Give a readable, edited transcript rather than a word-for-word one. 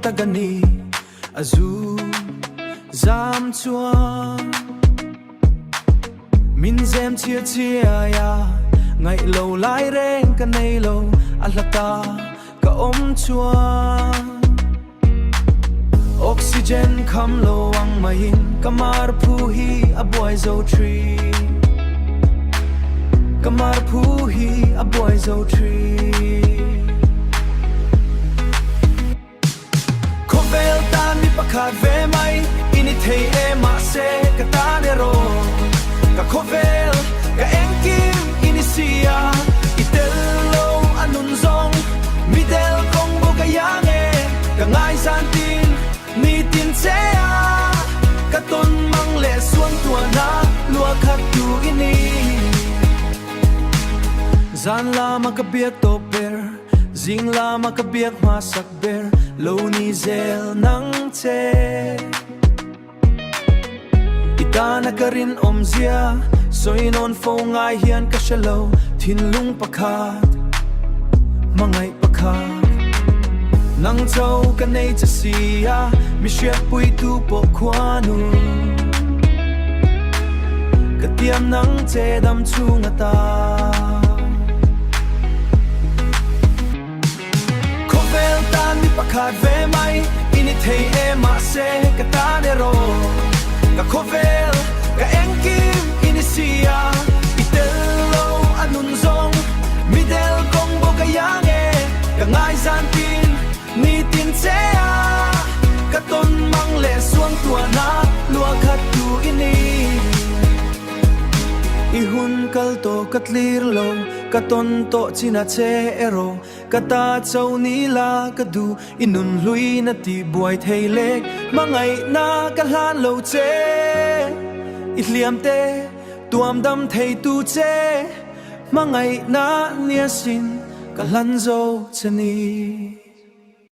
ta gani azu zam chua min zem chia chia ya ngày lâu lai reng ka nei lo alata ka chua oxygen kham lo ang mahin kamar phu hi a boy zo tree kamar phu hi a boy zo tree khovel tan mi pakhat ve mai ini thei e ma se ka ta ne ro ka khovel ka engkim ini sia itel lo anun zong midel kong bo ka yange ka ngai san tin ni tin che a ka ton mang le suang tua na lua khat tu ini zan la ma ka biak to per zing la ma ka biak ma sak ber lo ni zel nang che itana ka rin om zia soi non fo ngai hian ka shalo thin lung pakhat mangai pakhat nang chau ka nei cha sia mi shia pui tu po khwanu ka tiam nang che dam chunga ta khovel tan mi pakhat ve mai ini thei e ma se ka ta ne ro ka khovel ka engkim ini sia itel lo anun zong midel kong bo ka yange ka ngai san tin ni tin che a ka ton mang le suang tua na lua khat tu ini i hun kal to katlir lo ka ton to china che ero ka ta chau ni la ka du inun hlui na ti buai thei lek mangai na ka hlan lo che i hliam te tuam dam thei tu che mangai na nia sin ka hlan zo chani